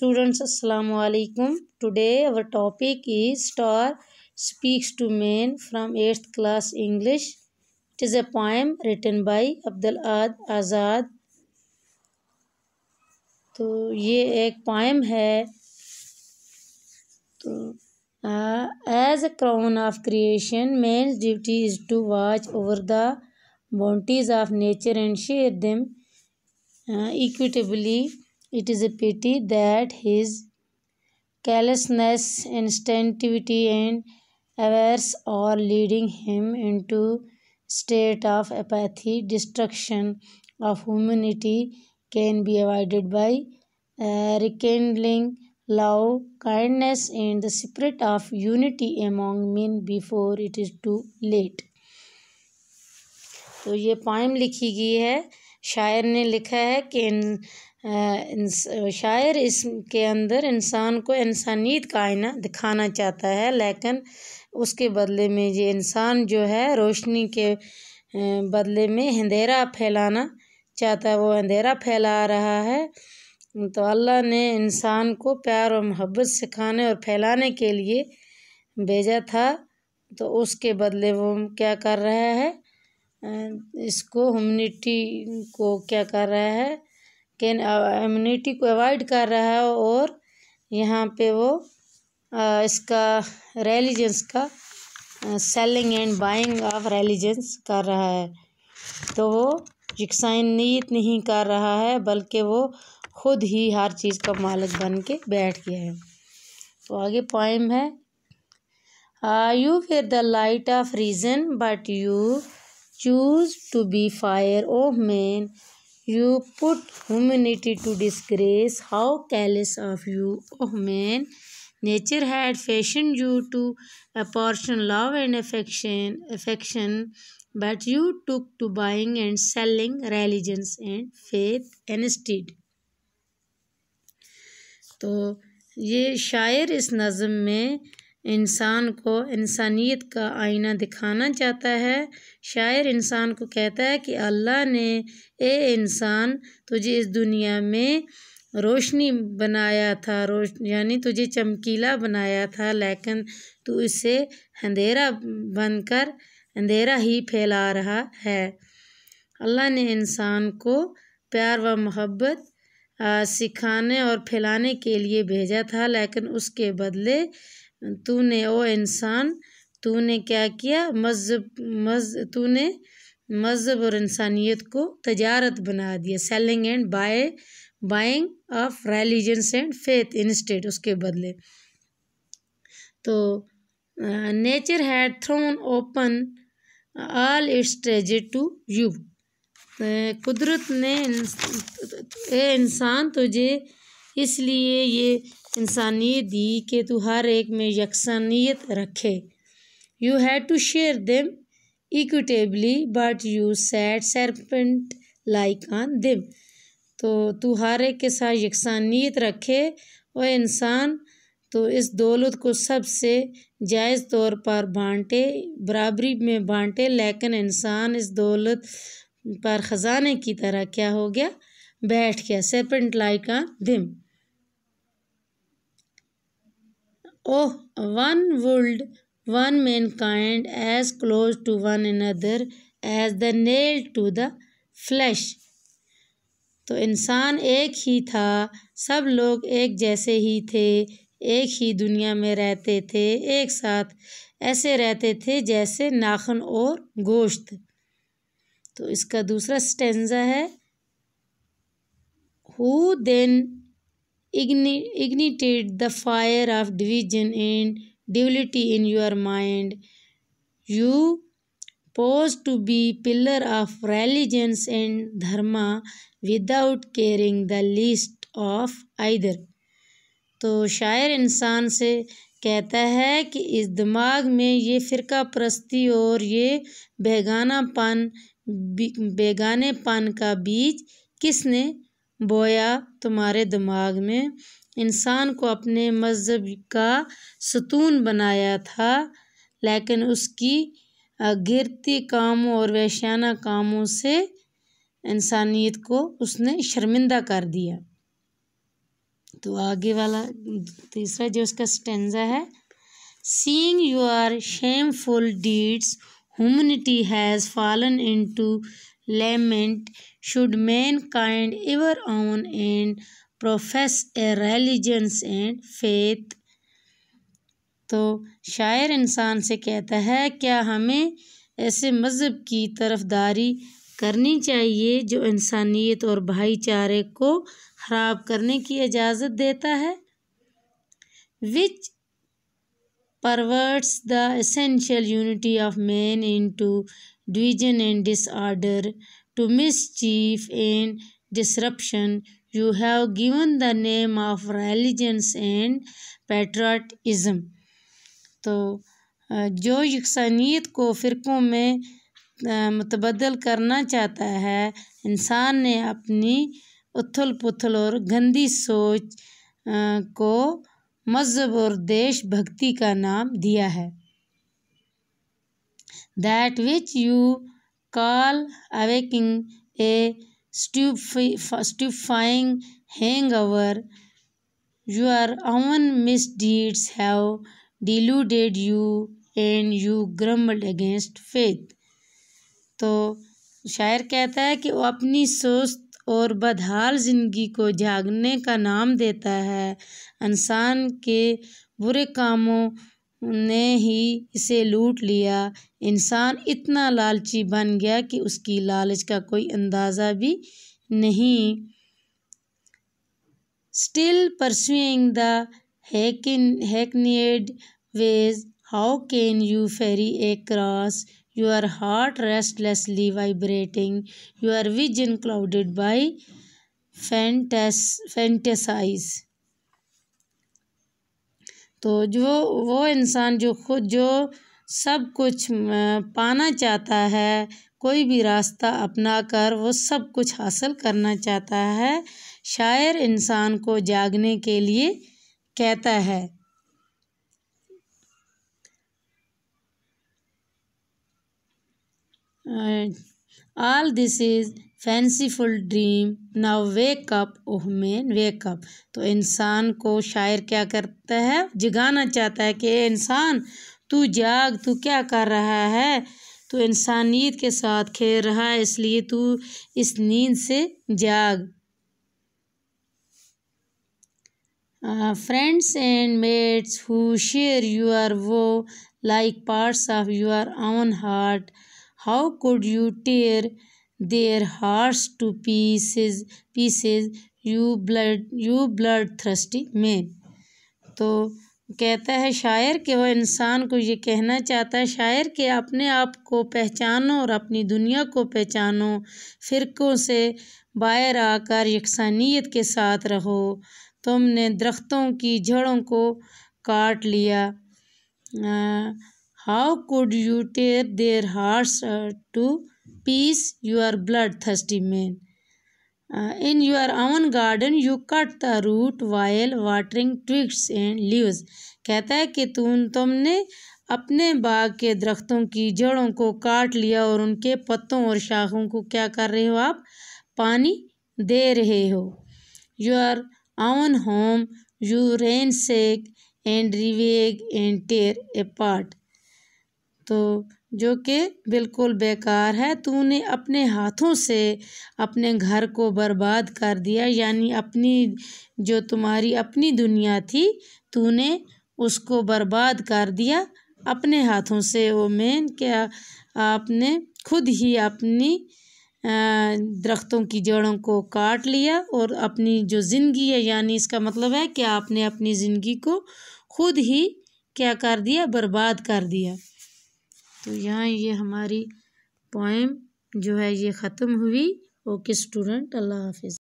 Students, Assalamu alaikum. Today our topic is Star Speaks to Men from 8th class English. It is a poem written by Abdul Azad. तो ये एक poem है. तो as a crown of creation, man's duty is to watch over the bounties of nature and share them equitably. It is a pity that his carelessness, insensitivity, and avarice are leading him into state of apathy. Destruction of humanity can be avoided by rekindling love, kindness, and the spirit of unity among men before it is too late. तो ये poem लिखी गई है. शायर ने लिखा है कि शायर इसके अंदर इंसान को इंसानियत का आईना दिखाना चाहता है, लेकिन उसके बदले में ये इंसान जो है रोशनी के बदले में अंधेरा फैलाना चाहता है. वो अंधेरा फैला रहा है. तो अल्लाह ने इंसान को प्यार और मोहब्बत सिखाने और फैलाने के लिए भेजा था. तो उसके बदले वो क्या कर रहा है, इसको ह्यूमनिटी को क्या कर रहा है कि ह्यूमनिटी को अवॉइड कर रहा है और यहाँ पे वो इसका रिलीजन्स का selling and buying of religions कर रहा है. तो वो यकसानियत नहीं कर रहा है, बल्कि वो खुद ही हर चीज़ का मालिक बन के बैठ गया है. तो आगे पोएम है. You fear the light of reason, but you choose to be fire. Oh man, you put humanity to disgrace. How careless of you, oh man. Nature had fashioned you to apportion love and affection, but you took to buying and selling religions and faith instead. तो ये शायर इस नज़म में इंसान को इंसानियत का आईना दिखाना चाहता है. शायर इंसान को कहता है कि अल्लाह ने ए इंसान तुझे इस दुनिया में रोशनी बनाया था, यानी तुझे चमकीला बनाया था, लेकिन तू इसे अंधेरा बनकर अंधेरा ही फैला रहा है. अल्लाह ने इंसान को प्यार व मोहब्बत सिखाने और फैलाने के लिए भेजा था, लेकिन उसके बदले तूने ओ इंसान तूने क्या किया, तूने मज़हब और इंसानियत को तजारत बना दिया. Selling and buying of religions and faith instead, उसके बदले. तो nature had thrown open all its treasure to you. कुदरत ने इंसान तुझे इसलिए ये इंसानियत दी कि तू हर एक में यकसानियत रखे. You had to share them equitably but you sat serpent like on them. तो तू हर एक के साथ यकसानियत रखे और इंसान तो इस दौलत को सबसे जायज़ तौर पर बांटे, बराबरी में बांटे, लेकिन इंसान इस दौलत पर ख़जाने की तरह क्या हो गया, बैठ गया. Serpent like on them. Oh, one world, one mankind, as close to one another as the nail to the flesh. तो इंसान एक ही था, सब लोग एक जैसे ही थे, एक ही दुनिया में रहते थे, एक साथ ऐसे रहते थे जैसे नाखून और गोश्त. तो इसका दूसरा स्टेंजा है. Who then ignited the fire of division and duality in your mind? You pose to be pillar of religions and dharma without caring the least of either. तो शायर इंसान से कहता है कि इस दिमाग में ये फ़िरका परस्ती और ये बेगानेपन का बीज किसने बोया तुम्हारे दिमाग में. इंसान को अपने मज़हब का सतून बनाया था, लेकिन उसकी गिरती कामों और वैश्याना कामों से इंसानियत को उसने शर्मिंदा कर दिया. तो आगे वाला तीसरा जो उसका स्टेंजा है, seeing your shameful deeds humanity has fallen into lament, should mankind ever own and profess a religion and faith। तो शायर इंसान से कहता है, क्या हमें ऐसे मज़हब की तरफदारी करनी चाहिए जो इंसानियत और भाईचारे को ख़राब करने की इजाज़त देता है, which perverts the essential unity of man into division and disorder, to mischief and disruption you have given the name of religions and patriotism। तो जो यकसानियत को फ़िरक़ों में मुतबदल करना चाहता है, इंसान ने अपनी उथल पुथल और गंदी सोच को मज़हब और देशभक्ति का नाम दिया है। That which you call awakening a stupefying hangover, your own misdeeds have deluded you and you grumbled against faith। तो शायर कहता है कि वो अपनी सुस्त और बदहाल ज़िंदगी को जागने का नाम देता है। इंसान के बुरे कामों ने ही इसे लूट लिया। इंसान इतना लालची बन गया कि उसकी लालच का कोई अंदाज़ा भी नहीं। Still pursuing the hackneyed ways, how can you ferry across your heart restlessly vibrating, your vision clouded by fantasies। तो वो इंसान जो खुद जो सब कुछ पाना चाहता है, कोई भी रास्ता अपना कर वो सब कुछ हासिल करना चाहता है, शायर इंसान को जागने के लिए कहता है। All this is fanciful dream, now wake up oh man wake up। तो इंसान को शायर क्या करता है, जगाना चाहता है कि इंसान तू जाग, तू क्या कर रहा है, तू इंसानियत के साथ खेल रहा है, इसलिए तू इस नींद से जाग। Friends and mates who share your woe like parts of your own heart, how could you tear their hearts to pieces, you bloodthirsty man। तो कहता है शायर कि वह इंसान को ये कहना चाहता है, शायर कि अपने आप को पहचानो और अपनी दुनिया को पहचानो, फ़िरक़ों से बाहर आकर यकसानियत के साथ रहो। तुमने दरख्तों की जड़ों को काट लिया। How could you tear their hearts to piece your bloodthirsty man। In your own garden you cut the root while watering twigs and leaves। कहता है कि तुमने अपने बाग के दरख्तों की जड़ों को काट लिया और उनके पत्तों और शाखों को क्या कर रहे हो, आप पानी दे रहे हो। Your own home you ransack and ravage and tear apart। तो जो कि बिल्कुल बेकार है, तूने अपने हाथों से अपने घर को बर्बाद कर दिया, यानी अपनी जो तुम्हारी अपनी दुनिया थी तूने उसको बर्बाद कर दिया अपने हाथों से। वो मैन क्या आपने खुद ही अपनी दरख्तों की जड़ों को काट लिया और अपनी जो ज़िंदगी है, यानी इसका मतलब है कि आपने अपनी ज़िंदगी को खुद ही क्या कर दिया, बर्बाद कर दिया। तो यहाँ ये हमारी पोएम जो है ये ख़त्म हुई। ओके स्टूडेंट, अल्लाह हाफिज़।